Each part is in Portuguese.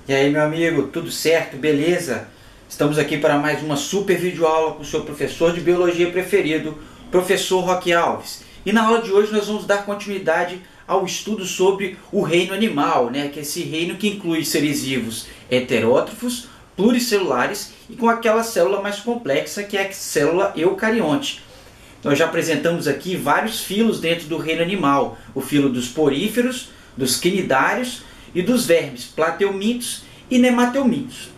E aí, meu amigo, tudo certo? Beleza? Estamos aqui para mais uma super videoaula com o seu professor de biologia preferido, professor Roque Alves. E na aula de hoje nós vamos dar continuidade ao estudo sobre o reino animal, que é esse reino que inclui seres vivos heterótrofos, pluricelulares e com aquela célula mais complexa que é a célula eucarionte. Nós já apresentamos aqui vários filos dentro do reino animal, o filo dos poríferos, dos quinidários e dos vermes, plateumintos e nemateumintos.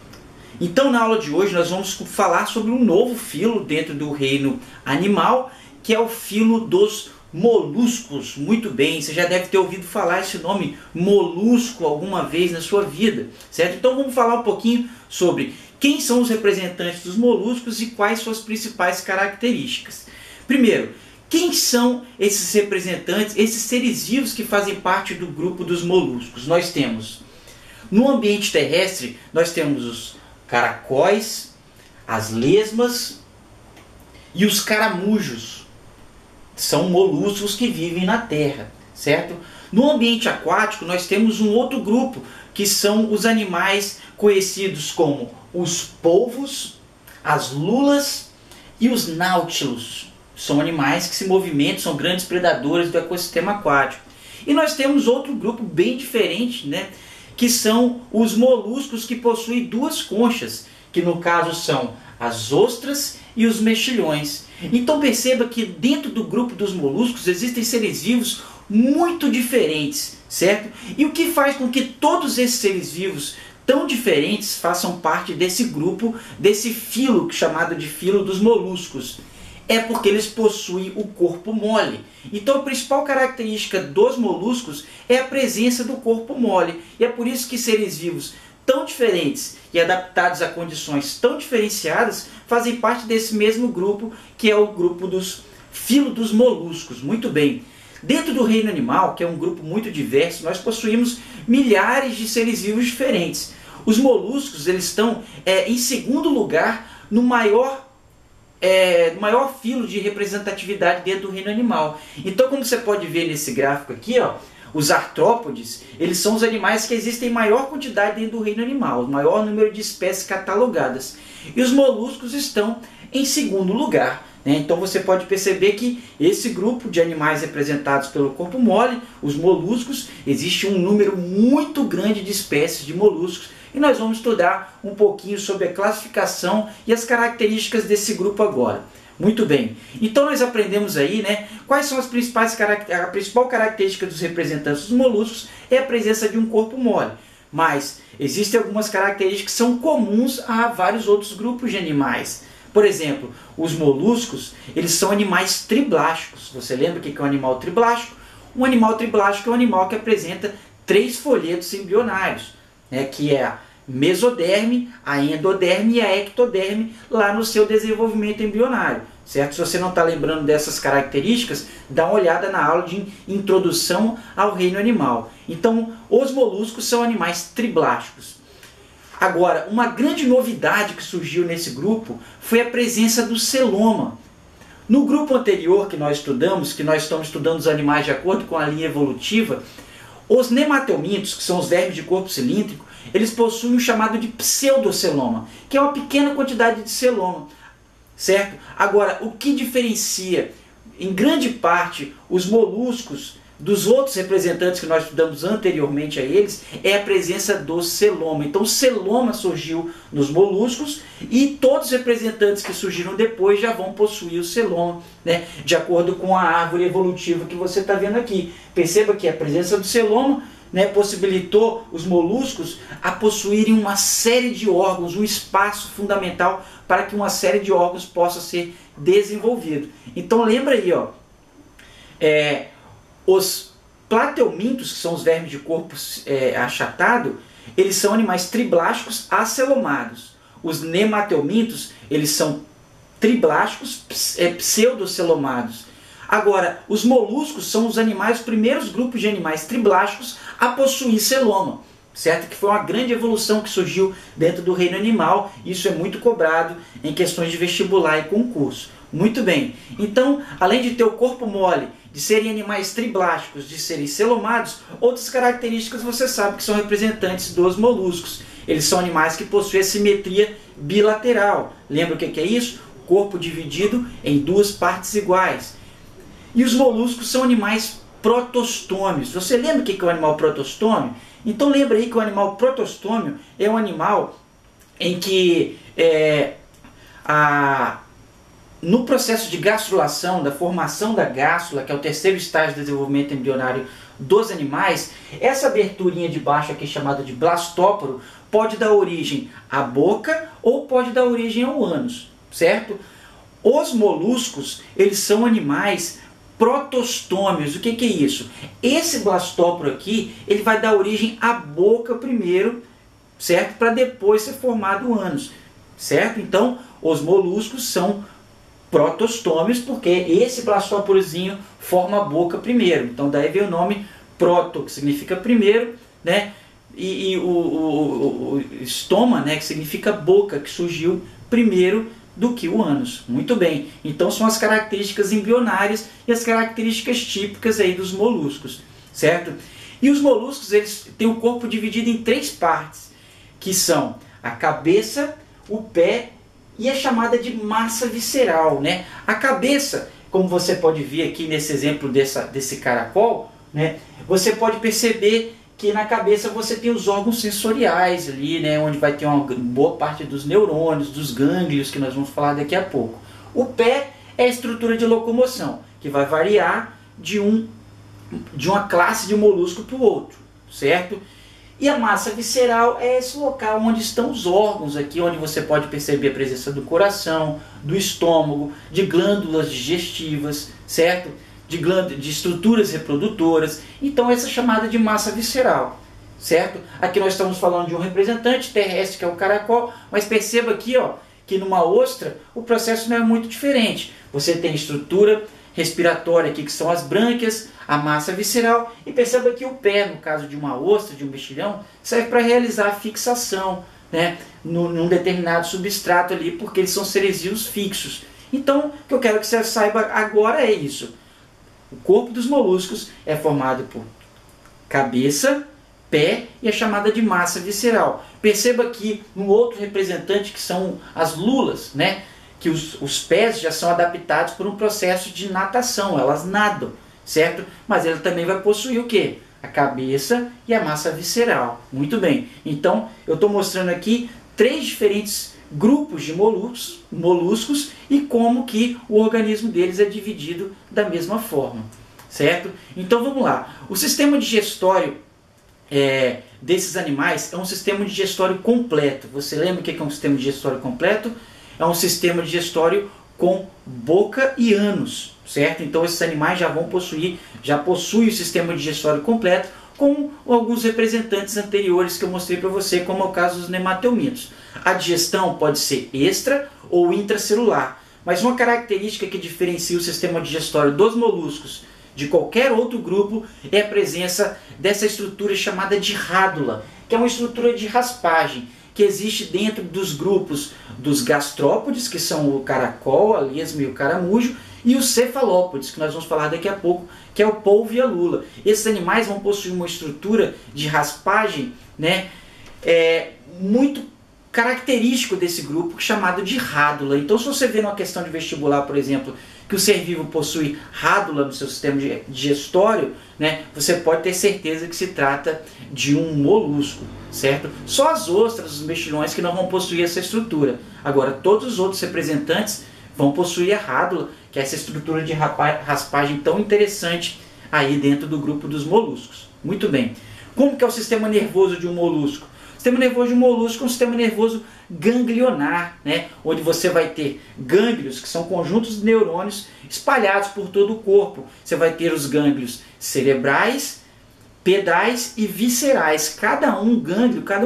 Então, na aula de hoje, nós vamos falar sobre um novo filo dentro do reino animal, que é o filo dos moluscos. Muito bem, você já deve ter ouvido falar esse nome molusco alguma vez na sua vida, certo? Então, vamos falar um pouquinho sobre quem são os representantes dos moluscos e quais suas principais características. Primeiro, quem são esses representantes, esses seres vivos que fazem parte do grupo dos moluscos? Nós temos, no ambiente terrestre, nós temos os caracóis, as lesmas e os caramujos. São moluscos que vivem na terra, certo? No ambiente aquático, nós temos um outro grupo, que são os animais conhecidos como os polvos, as lulas e os náutilos. São animais que se movimentam, são grandes predadores do ecossistema aquático. E nós temos outro grupo bem diferente, que são os moluscos que possuem duas conchas, que no caso são as ostras e os mexilhões. Então perceba que dentro do grupo dos moluscos existem seres vivos muito diferentes, certo? E o que faz com que todos esses seres vivos tão diferentes façam parte desse grupo, desse filo chamado de filo dos moluscos? É porque eles possuem o corpo mole. Então a principal característica dos moluscos é a presença do corpo mole. E é por isso que seres vivos tão diferentes e adaptados a condições tão diferenciadas fazem parte desse mesmo grupo, que é o grupo dos filo dos moluscos. Muito bem. Dentro do reino animal, que é um grupo muito diverso, nós possuímos milhares de seres vivos diferentes. Os moluscos eles estão em segundo lugar no maior filo de representatividade dentro do reino animal. Então, como você pode ver nesse gráfico aqui, os artrópodes, eles são os animais que existem em maior quantidade dentro do reino animal, o maior número de espécies catalogadas. E os moluscos estão em segundo lugar. Então você pode perceber que esse grupo de animais representados pelo corpo mole, os moluscos, existe um número muito grande de espécies de moluscos. E nós vamos estudar um pouquinho sobre a classificação e as características desse grupo agora. Muito bem. Então nós aprendemos aí, quais são as principais características. A principal característica dos representantes dos moluscos é a presença de um corpo mole. Mas existem algumas características que são comuns a vários outros grupos de animais. Por exemplo, os moluscos, eles são animais triblásticos. Você lembra o que é um animal triblástico? Um animal triblástico é um animal que apresenta 3 folhetos embrionários, que é a mesoderme, a endoderme e a ectoderme lá no seu desenvolvimento embrionário, certo? Se você não está lembrando dessas características, dá uma olhada na aula de introdução ao reino animal. Então, os moluscos são animais triblásticos. Agora, uma grande novidade que surgiu nesse grupo foi a presença do celoma. No grupo anterior que nós estamos estudando os animais de acordo com a linha evolutiva, os nemateumintos, que são os vermes de corpo cilíndrico, eles possuem o chamado de pseudoceloma, que é uma pequena quantidade de celoma, certo? Agora, o que diferencia, em grande parte, os moluscos dos outros representantes que nós estudamos anteriormente a eles, é a presença do celoma. Então o celoma surgiu nos moluscos e todos os representantes que surgiram depois já vão possuir o celoma, de acordo com a árvore evolutiva que você está vendo aqui. Perceba que a presença do celoma possibilitou os moluscos a possuírem uma série de órgãos, um espaço fundamental para que uma série de órgãos possa ser desenvolvido. Então lembra aí, os plateumintos, que são os vermes de corpo achatado, eles são animais triblásticos acelomados. Os nemateumintos, eles são triblásticos pseudocelomados. Agora, os moluscos são os primeiros grupos de animais triblásticos a possuir celoma, certo? Que foi uma grande evolução que surgiu dentro do reino animal. Isso é muito cobrado em questões de vestibular e concurso. Muito bem. Então, além de ter o corpo mole, de serem animais triblásticos, de serem celomados, outras características você sabe que são representantes dos moluscos. Eles são animais que possuem a simetria bilateral. Lembra o que é isso? Corpo dividido em duas partes iguais. E os moluscos são animais protostômios. Você lembra o que é o animal protostômio? Então lembra aí que o animal protostômio é um animal em que no processo de gastrulação, da formação da gástrula, que é o terceiro estágio de desenvolvimento embrionário dos animais, essa aberturinha de baixo aqui chamada de blastóporo pode dar origem à boca ou pode dar origem ao ânus, certo? Os moluscos, eles são animais protostômios. O que é isso? Esse blastóporo aqui, ele vai dar origem à boca primeiro, certo? Para depois ser formado o ânus, certo? Então, os moluscos são protostômios porque esse blastóporozinho forma a boca primeiro. Então, daí vem o nome proto, que significa primeiro, né? E o estoma, né, que significa boca, que surgiu primeiro do que o ânus. Muito bem. Então são as características embrionárias e as características típicas aí dos moluscos, certo? E os moluscos, eles têm o corpo dividido em três partes, que são a cabeça, o pé e a chamada de massa visceral, né? A cabeça, como você pode ver aqui nesse exemplo desse caracol, né, você pode perceber que na cabeça você tem os órgãos sensoriais ali, né, onde vai ter uma boa parte dos neurônios, dos gânglios, que nós vamos falar daqui a pouco. O pé é a estrutura de locomoção, que vai variar de uma classe de molusco para o outro, certo? E a massa visceral é esse local onde estão os órgãos aqui, onde você pode perceber a presença do coração, do estômago, de glândulas digestivas, certo? De estruturas reprodutoras. Então essa é chamada de massa visceral, certo? Aqui nós estamos falando de um representante terrestre, que é o caracol, mas perceba aqui, ó, que numa ostra o processo não é muito diferente. Você tem estrutura respiratória aqui, que são as brânquias, a massa visceral, e perceba que o pé, no caso de uma ostra, de um mexilhão, serve para realizar a fixação, né, num determinado substrato ali, porque eles são seres vivos fixos. Então, o que eu quero que você saiba agora é isso. O corpo dos moluscos é formado por cabeça, pé e a chamada de massa visceral. Perceba que um outro representante, que são as lulas, né? Que os pés já são adaptados por um processo de natação, elas nadam, certo? Mas ele também vai possuir o quê? A cabeça e a massa visceral. Muito bem. Então, eu estou mostrando aqui três diferentes grupos de moluscos e como que o organismo deles é dividido da mesma forma, certo? Então vamos lá. O sistema digestório desses animais é um sistema digestório completo. Você lembra o que é um sistema digestório completo? É um sistema digestório com boca e ânus, certo? Então esses animais já possuem o sistema digestório completo, com alguns representantes anteriores que eu mostrei para você, como é o caso dos nemateumitos. A digestão pode ser extra ou intracelular, mas uma característica que diferencia o sistema digestório dos moluscos de qualquer outro grupo é a presença dessa estrutura chamada de rádula, que é uma estrutura de raspagem, que existe dentro dos grupos dos gastrópodes, que são o caracol, a lesma e o caramujo, e os cefalópodes, que nós vamos falar daqui a pouco, que é o polvo e a lula. Esses animais vão possuir uma estrutura de raspagem, né, muito característico desse grupo, chamado de rádula. Então, se você vê numa questão de vestibular, por exemplo, que o ser vivo possui rádula no seu sistema digestório, né, você pode ter certeza que se trata de um molusco, certo? Só as ostras, os mexilhões, que não vão possuir essa estrutura. Agora, todos os outros representantes vão possuir a rádula, que é essa estrutura de raspagem tão interessante aí dentro do grupo dos moluscos. Muito bem. Como que é o sistema nervoso de um molusco? O sistema nervoso de um molusco é um sistema nervoso ganglionar, né? Onde você vai ter gânglios, que são conjuntos de neurônios espalhados por todo o corpo. Você vai ter os gânglios cerebrais, pedais e viscerais, cada um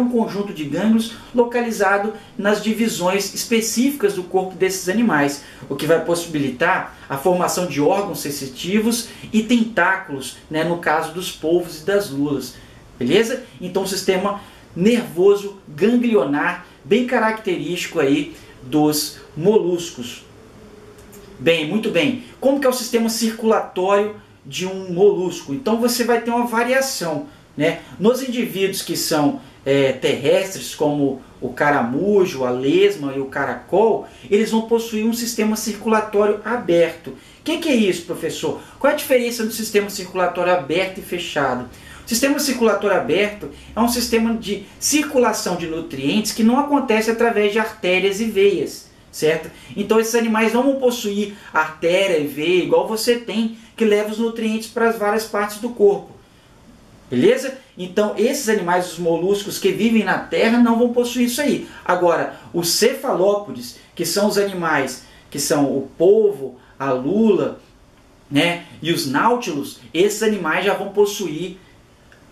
conjunto de gânglios localizado nas divisões específicas do corpo desses animais, o que vai possibilitar a formação de órgãos sensitivos e tentáculos, né, no caso dos polvos e das lulas, beleza? Então o sistema nervoso ganglionar, bem característico aí dos moluscos. Bem, muito bem. Como que é o sistema circulatório de um molusco? Então você vai ter uma variação, né? Nos indivíduos que são terrestres, como o caramujo, a lesma e o caracol, eles vão possuir um sistema circulatório aberto. O que é isso, professor? Qual é a diferença do sistema circulatório aberto e fechado? O sistema circulatório aberto é um sistema de circulação de nutrientes que não acontece através de artérias e veias, certo? Então esses animais não vão possuir artéria e veia igual você tem, que leva os nutrientes para as várias partes do corpo. Beleza? Então esses animais, os moluscos que vivem na terra, não vão possuir isso aí. Agora, os cefalópodes, que são os animais que são o polvo, a lula, né, e os náutilos, esses animais já vão possuir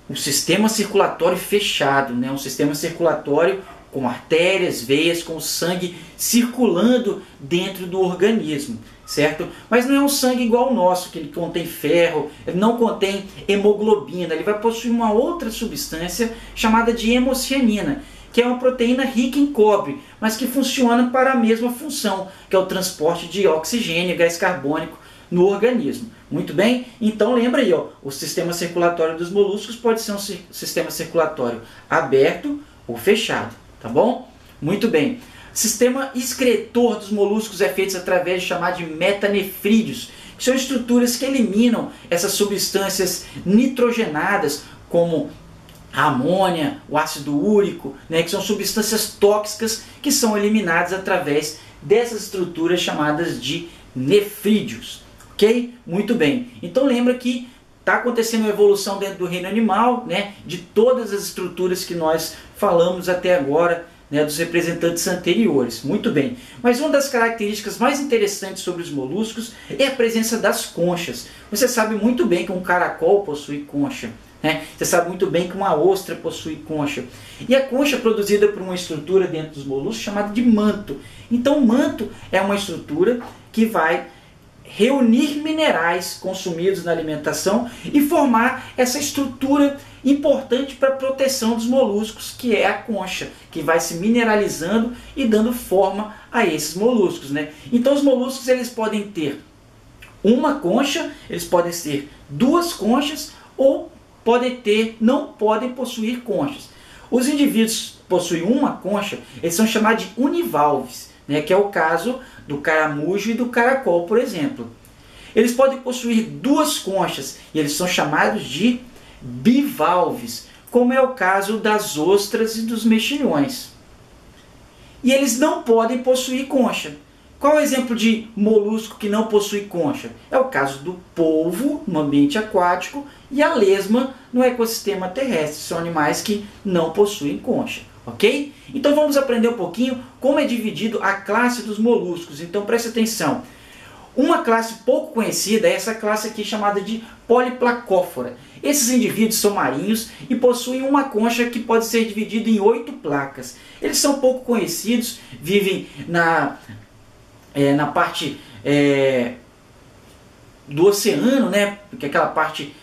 um sistema circulatório fechado, né, um sistema circulatório com artérias, veias, com sangue circulando dentro do organismo, certo? Mas não é um sangue igual ao nosso, que ele contém ferro, ele não contém hemoglobina, ele vai possuir uma outra substância chamada de hemocianina, que é uma proteína rica em cobre, mas que funciona para a mesma função, que é o transporte de oxigênio e gás carbônico no organismo. Muito bem? Então lembra aí, ó, o sistema circulatório dos moluscos pode ser um sistema circulatório aberto ou fechado. Tá bom? Muito bem. O sistema excretor dos moluscos é feito através de chamar de metanefrídeos, que são estruturas que eliminam essas substâncias nitrogenadas, como a amônia, o ácido úrico, né, que são substâncias tóxicas que são eliminadas através dessas estruturas chamadas de nefrídeos. Ok? Muito bem. Então lembra que está acontecendo uma evolução dentro do reino animal, né, de todas as estruturas que nós falamos até agora, né, dos representantes anteriores. Muito bem. Mas uma das características mais interessantes sobre os moluscos é a presença das conchas. Você sabe muito bem que um caracol possui concha, né? Você sabe muito bem que uma ostra possui concha. E a concha é produzida por uma estrutura dentro dos moluscos chamada de manto. Então o manto é uma estrutura que vai reunir minerais consumidos na alimentação e formar essa estrutura importante para a proteção dos moluscos, que é a concha, que vai se mineralizando e dando forma a esses moluscos, né? Então os moluscos eles podem ter uma concha, eles podem ter duas conchas ou não podem possuir conchas. Os indivíduos que possuem uma concha, eles são chamados de univalves, né, que é o caso do caramujo e do caracol, por exemplo. Eles podem possuir duas conchas e eles são chamados de bivalves, como é o caso das ostras e dos mexilhões. E eles não podem possuir concha. Qual é o exemplo de molusco que não possui concha? É o caso do polvo no ambiente aquático e a lesma no ecossistema terrestre. São animais que não possuem concha. Ok? Então vamos aprender um pouquinho como é dividido a classe dos moluscos. Então preste atenção. Uma classe pouco conhecida é essa classe aqui chamada de Polyplacóphora. Esses indivíduos são marinhos e possuem uma concha que pode ser dividida em 8 placas. Eles são pouco conhecidos, vivem na parte do oceano, né? Porque aquela parte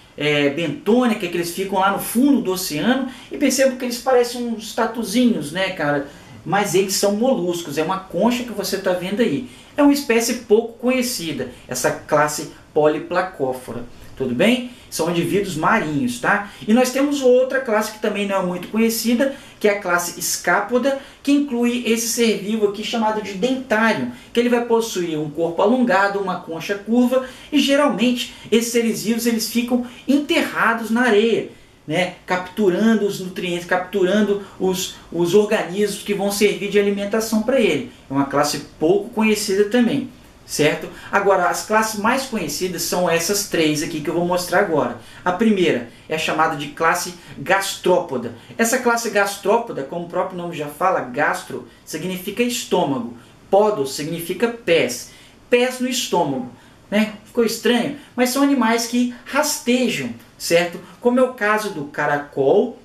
bentônica que eles ficam lá no fundo do oceano, e percebo que eles parecem uns tatuzinhos, né, cara? Mas eles são moluscos, é uma concha que você está vendo aí. É uma espécie pouco conhecida, essa classe Polyplacóphora. Tudo bem? São indivíduos marinhos, tá? E nós temos outra classe que também não é muito conhecida, que é a classe Escápoda, que inclui esse ser vivo aqui chamado de dentário, que ele vai possuir um corpo alongado, uma concha curva, e geralmente esses seres vivos eles ficam enterrados na areia, né? Capturando os nutrientes, capturando os organismos que vão servir de alimentação para ele. É uma classe pouco conhecida também. Certo? Agora, as classes mais conhecidas são essas três aqui que eu vou mostrar agora. A primeira é a chamada de classe Gastrópoda. Essa classe Gastrópoda, como o próprio nome já fala, gastro significa estômago, podos significa pés, pés no estômago, né? Ficou estranho? Mas são animais que rastejam, certo? Como é o caso do caracol,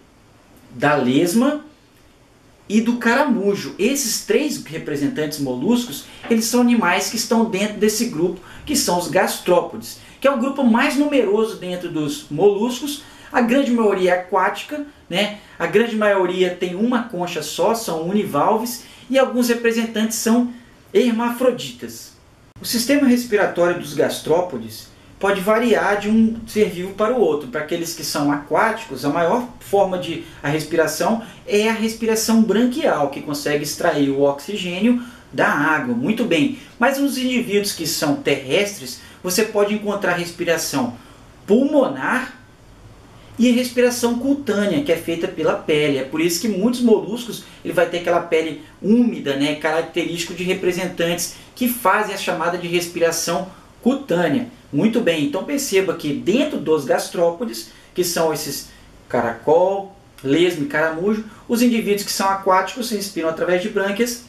da lesma e do caramujo. Esses três representantes moluscos, eles são animais que estão dentro desse grupo, que são os gastrópodes, que é o grupo mais numeroso dentro dos moluscos. A grande maioria é aquática, né? A grande maioria tem uma concha só, são univalves, e alguns representantes são hermafroditas. O sistema respiratório dos gastrópodes pode variar de um ser vivo para o outro. Para aqueles que são aquáticos, a maior forma de a respiração é a respiração branquial, que consegue extrair o oxigênio da água. Muito bem. Mas nos indivíduos que são terrestres, você pode encontrar respiração pulmonar e respiração cutânea, que é feita pela pele. É por isso que muitos moluscos ele vai ter aquela pele úmida, né, característico de representantes que fazem a chamada de respiração cutânea. Muito bem, então perceba que dentro dos gastrópodes, que são esses caracol, lesma e caramujo, os indivíduos que são aquáticos respiram através de brânquias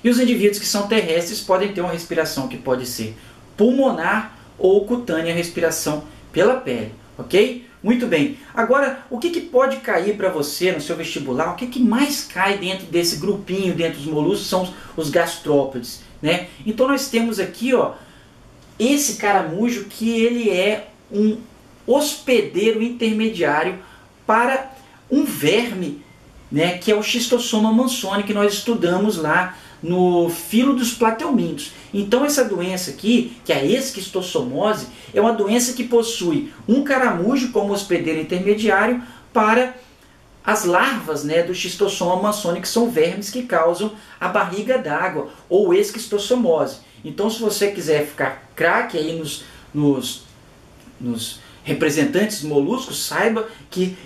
e os indivíduos que são terrestres podem ter uma respiração que pode ser pulmonar ou cutânea, respiração pela pele, ok? Muito bem. Agora, o que pode cair para você no seu vestibular? O que mais cai dentro desse grupinho, dentro dos moluscos, são os gastrópodes, né? Então nós temos aqui, ó, esse caramujo que ele é um hospedeiro intermediário para um verme, né, que é o Schistosoma mansoni, que nós estudamos lá no filo dos plateumintos. Então essa doença aqui, que é a esquistossomose, é uma doença que possui um caramujo como hospedeiro intermediário para as larvas, né, do Schistosoma mansoni, que são vermes que causam a barriga d'água ou esquistossomose. Então se você quiser ficar craque aí nos representantes moluscos, saiba que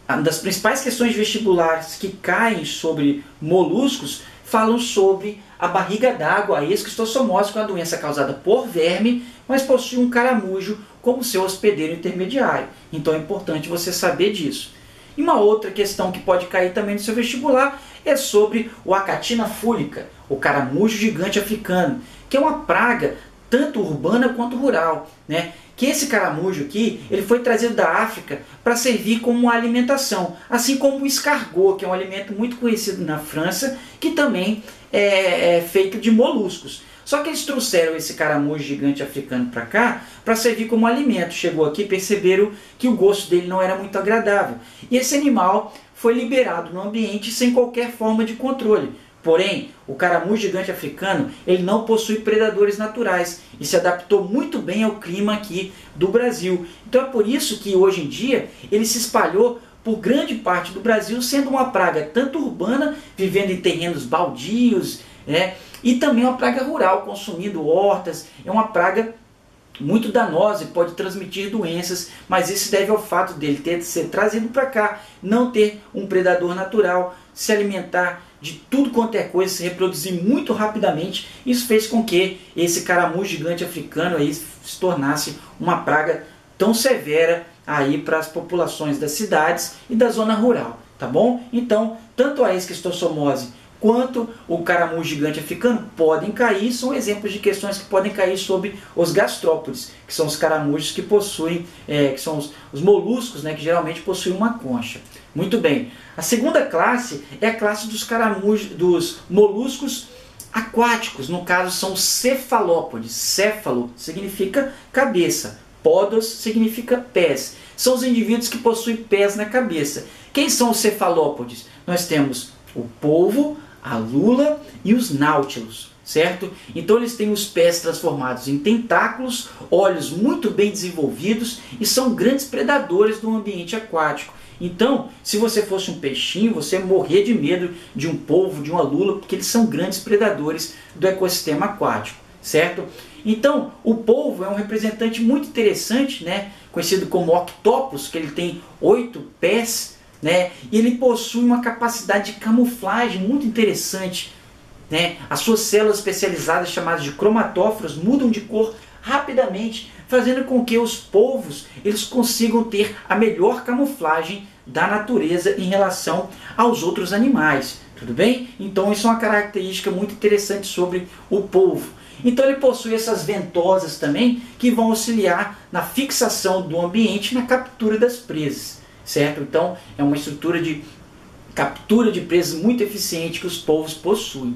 uma das principais questões vestibulares que caem sobre moluscos falam sobre a barriga d'água, a esquistossomose, que é uma doença causada por verme, mas possui um caramujo como seu hospedeiro intermediário. Então é importante você saber disso. E uma outra questão que pode cair também no seu vestibular é sobre o Achatina fúlica, o caramujo gigante africano, que é uma praga tanto urbana quanto rural, né? Que esse caramujo aqui, ele foi trazido da África para servir como uma alimentação, assim como o escargot, que é um alimento muito conhecido na França, que também é feito de moluscos. Só que eles trouxeram esse caramujo gigante africano para cá para servir como alimento. Chegou aqui e perceberam que o gosto dele não era muito agradável. E esse animal foi liberado no ambiente sem qualquer forma de controle. Porém, o caramujo gigante africano ele não possui predadores naturais e se adaptou muito bem ao clima aqui do Brasil. Então é por isso que hoje em dia ele se espalhou por grande parte do Brasil, sendo uma praga tanto urbana, vivendo em terrenos baldios, né, e também uma praga rural, consumindo hortas. É uma praga muito danosa e pode transmitir doenças, mas isso deve ao fato dele ter de ser trazido para cá, não ter um predador natural, se alimentar de tudo quanto é coisa, se reproduzir muito rapidamente. Isso fez com que esse caramujo gigante africano aí se tornasse uma praga tão severa aí para as populações das cidades e da zona rural, tá bom? Então, tanto a esquistossomose quanto o caramujo gigante africano podem cair, são exemplos de questões que podem cair sobre os gastrópodes, que são os caramujos que possuem, que são os moluscos, né, que geralmente possuem uma concha. Muito bem. A segunda classe é a classe dos caramujos, dos moluscos aquáticos, no caso são cefalópodes. Céfalo significa cabeça, podos significa pés. São os indivíduos que possuem pés na cabeça. Quem são os cefalópodes? Nós temos o polvo, a lula e os náutilos, certo? Então eles têm os pés transformados em tentáculos, olhos muito bem desenvolvidos e são grandes predadores do ambiente aquático. Então, se você fosse um peixinho, você ia morrer de medo de um polvo, de uma lula, porque eles são grandes predadores do ecossistema aquático, certo? Então, o polvo é um representante muito interessante, né? Conhecido como octopus, que ele tem 8 pés, né? E ele possui uma capacidade de camuflagem muito interessante, né? As suas células especializadas, chamadas de cromatóforos, mudam de cor rapidamente, fazendo com que os polvos eles consigam ter a melhor camuflagem da natureza em relação aos outros animais. Tudo bem? Então isso é uma característica muito interessante sobre o polvo. Então ele possui essas ventosas também que vão auxiliar na fixação do ambiente, na captura das presas, certo? Então é uma estrutura de captura de presas muito eficiente que os polvos possuem.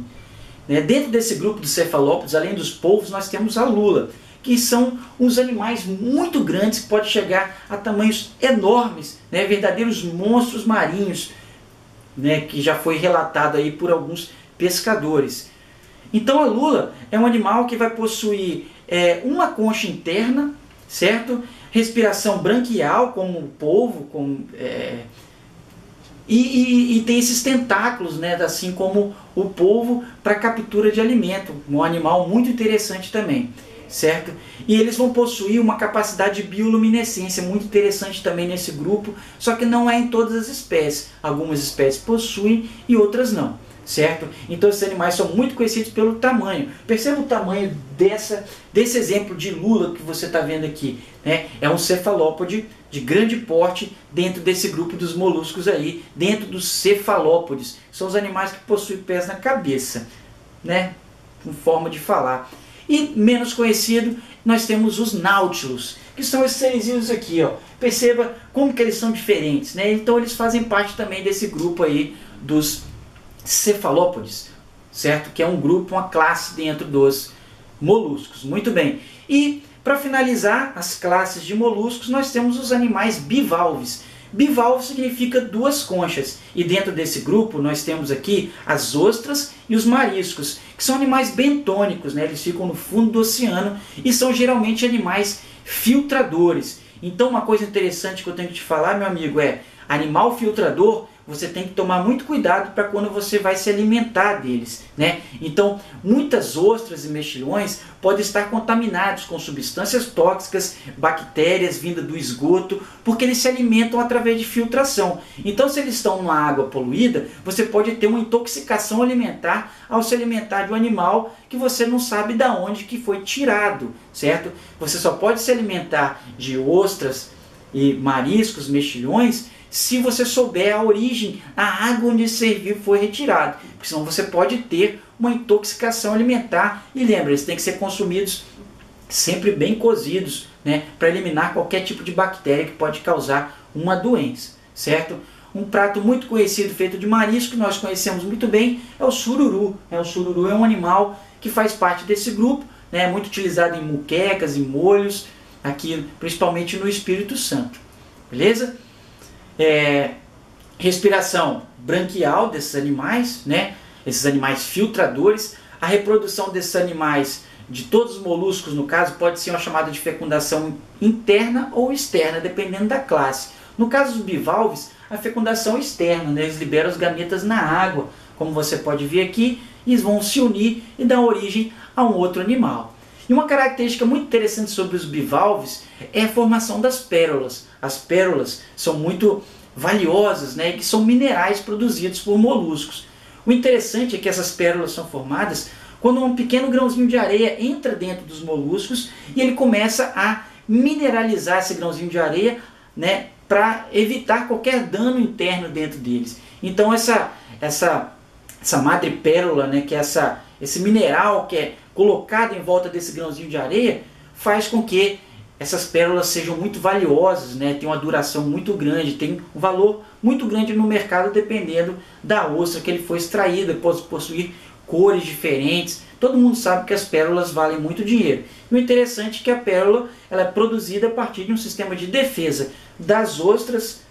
Dentro desse grupo dos cefalópodes, além dos polvos, nós temos a lula, que são uns animais muito grandes que podem chegar a tamanhos enormes, né? Verdadeiros monstros marinhos, né? Que já foi relatado aí por alguns pescadores. Então a lula é um animal que vai possuir uma concha interna, certo? Respiração branquial, como o polvo, e tem esses tentáculos, né, assim como o polvo, para captura de alimento. Um animal muito interessante também, certo? E eles vão possuir uma capacidade de bioluminescência muito interessante também nesse grupo, só que não é em todas as espécies. Algumas espécies possuem e outras não, certo? Então esses animais são muito conhecidos pelo tamanho. Perceba o tamanho desse exemplo de lula que você está vendo aqui, né? É um cefalópode de grande porte dentro desse grupo dos moluscos aí, dentro dos cefalópodes. São os animais que possuem pés na cabeça, né? Com forma de falar. E menos conhecido, nós temos os náutilos, que são esses serizinhos aqui, ó. Perceba como que eles são diferentes, né? Então eles fazem parte também desse grupo aí dos cefalópodes, certo? Que é um grupo, uma classe dentro dos moluscos. Muito bem. E para finalizar as classes de moluscos, nós temos os animais bivalves. Bivalve significa duas conchas, e dentro desse grupo nós temos aqui as ostras e os mariscos, que são animais bentônicos, né? Eles ficam no fundo do oceano e são geralmente animais filtradores. Então uma coisa interessante que eu tenho que te falar, meu amigo, animal filtrador, você tem que tomar muito cuidado para quando você vai se alimentar deles, né? Então, muitas ostras e mexilhões podem estar contaminados com substâncias tóxicas, bactérias vindas do esgoto, porque eles se alimentam através de filtração. Então, se eles estão numa água poluída, você pode ter uma intoxicação alimentar ao se alimentar de um animal que você não sabe de onde que foi tirado, certo? Você só pode se alimentar de ostras e mariscos, mexilhões, se você souber a origem, a água onde esse ser vivo foi retirado. Porque senão você pode ter uma intoxicação alimentar. E lembra, eles têm que ser consumidos sempre bem cozidos, né, para eliminar qualquer tipo de bactéria que pode causar uma doença, certo? Um prato muito conhecido feito de marisco, que nós conhecemos muito bem, é o sururu. O sururu é um animal que faz parte desse grupo, né, muito utilizado em muquecas, em molhos, aqui principalmente no Espírito Santo. Beleza? Respiração branquial desses animais, né? Esses animais filtradores. A reprodução desses animais, de todos os moluscos no caso, pode ser uma chamada de fecundação interna ou externa, dependendo da classe. No caso dos bivalves, a fecundação externa, né? Eles liberam os gametas na água, como você pode ver aqui, e eles vão se unir e dar origem a um outro animal. E uma característica muito interessante sobre os bivalves é a formação das pérolas. As pérolas são muito valiosas, né, que são minerais produzidos por moluscos. O interessante é que essas pérolas são formadas quando um pequeno grãozinho de areia entra dentro dos moluscos e ele começa a mineralizar esse grãozinho de areia, né, para evitar qualquer dano interno dentro deles. Então essa madrepérola, né, que é esse mineral que é colocado em volta desse grãozinho de areia, faz com que essas pérolas sejam muito valiosas, né? Tem uma duração muito grande, tem um valor muito grande no mercado dependendo da ostra que ele foi extraída, pode possuir cores diferentes. Todo mundo sabe que as pérolas valem muito dinheiro. E o interessante é que a pérola ela é produzida a partir de um sistema de defesa das ostras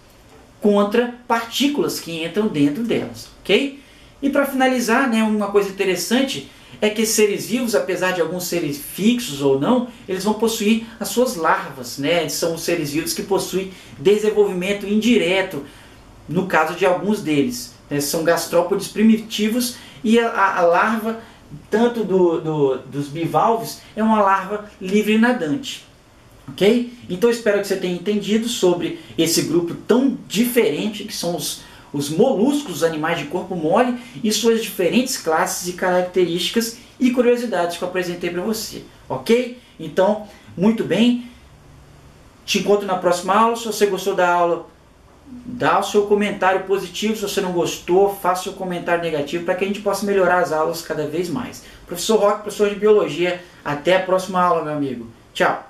contra partículas que entram dentro delas, ok? E para finalizar, né, uma coisa interessante é que esses seres vivos, apesar de alguns seres fixos ou não, eles vão possuir as suas larvas, né? São os seres vivos que possuem desenvolvimento indireto, no caso de alguns deles, né? São gastrópodes primitivos e a larva, tanto dos bivalves, é uma larva livre nadante. Ok? Então eu espero que você tenha entendido sobre esse grupo tão diferente que são os moluscos, os animais de corpo mole, e suas diferentes classes e características e curiosidades que eu apresentei para você. Ok? Então, muito bem. Te encontro na próxima aula. Se você gostou da aula, dá o seu comentário positivo. Se você não gostou, faça o seu comentário negativo para que a gente possa melhorar as aulas cada vez mais. Professor Roque, professor de Biologia. Até a próxima aula, meu amigo. Tchau!